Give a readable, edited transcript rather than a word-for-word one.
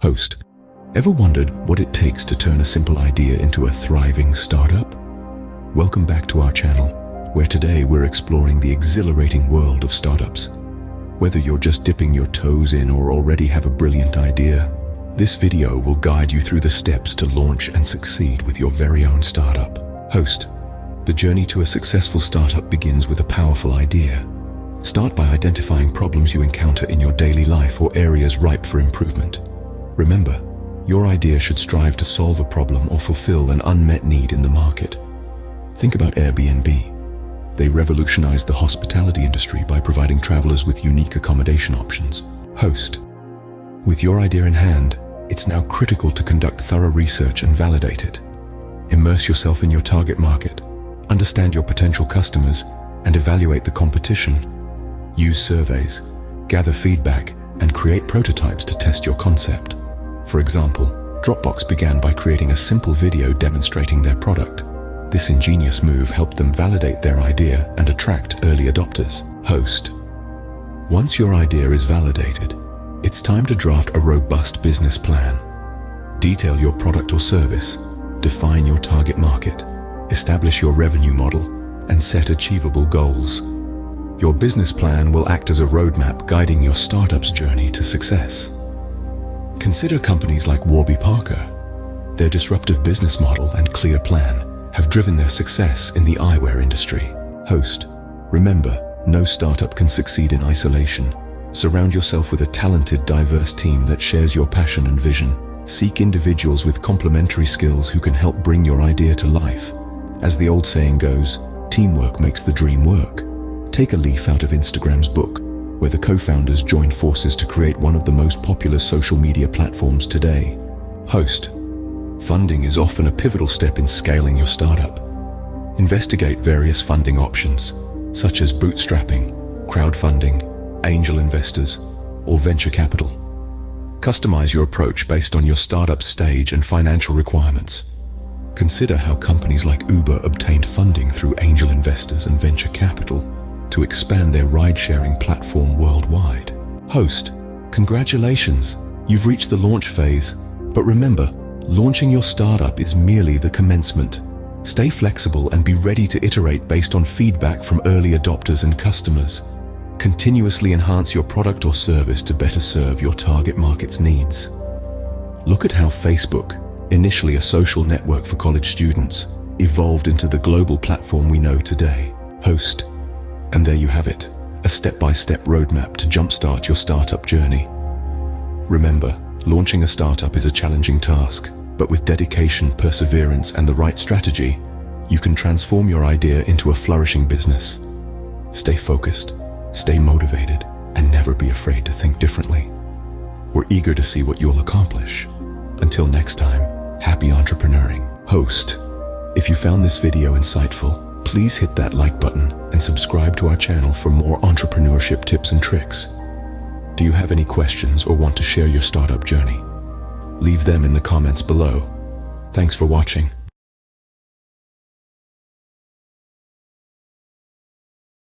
Host, ever wondered what it takes to turn a simple idea into a thriving startup? Welcome back to our channel, where today we're exploring the exhilarating world of startups. Whether you're just dipping your toes in or already have a brilliant idea, this video will guide you through the steps to launch and succeed with your very own startup. Host, the journey to a successful startup begins with a powerful idea. Start by identifying problems you encounter in your daily life or areas ripe for improvement. Remember, your idea should strive to solve a problem or fulfill an unmet need in the market. Think about Airbnb. They revolutionized the hospitality industry by providing travelers with unique accommodation options. Host, with your idea in hand, it's now critical to conduct thorough research and validate it. Immerse yourself in your target market, understand your potential customers, and evaluate the competition. Use surveys, gather feedback, and create prototypes to test your concept. For example, Dropbox began by creating a simple video demonstrating their product. This ingenious move helped them validate their idea and attract early adopters. Host, once your idea is validated, it's time to draft a robust business plan. Detail your product or service, define your target market, establish your revenue model, and set achievable goals. Your business plan will act as a roadmap guiding your startup's journey to success. Consider companies like Warby Parker. Their disruptive business model and clear plan have driven their success in the eyewear industry. Host, remember, no startup can succeed in isolation. Surround yourself with a talented, diverse team that shares your passion and vision. Seek individuals with complementary skills who can help bring your idea to life. As the old saying goes, teamwork makes the dream work. Take a leaf out of Instagram's book, where the co-founders joined forces to create one of the most popular social media platforms today. Host, funding is often a pivotal step in scaling your startup. Investigate various funding options, such as bootstrapping, crowdfunding, angel investors, or venture capital. Customize your approach based on your startup stage and financial requirements. Consider how companies like Uber obtained funding through angel investors and venture capital to expand their ride-sharing platform worldwide. Host, congratulations, you've reached the launch phase. But remember, launching your startup is merely the commencement. Stay flexible and be ready to iterate based on feedback from early adopters and customers. Continuously enhance your product or service to better serve your target market's needs. Look at how Facebook, initially a social network for college students, evolved into the global platform we know today. Host, and there you have it, a step-by-step roadmap to jumpstart your startup journey. Remember, launching a startup is a challenging task, but with dedication, perseverance, and the right strategy, you can transform your idea into a flourishing business. Stay focused, stay motivated, and never be afraid to think differently. We're eager to see what you'll accomplish. Until next time, happy entrepreneuring. Host, if you found this video insightful, please hit that like button and subscribe to our channel for more entrepreneurship tips and tricks. Do you have any questions or want to share your startup journey? Leave them in the comments below. Thanks for watching.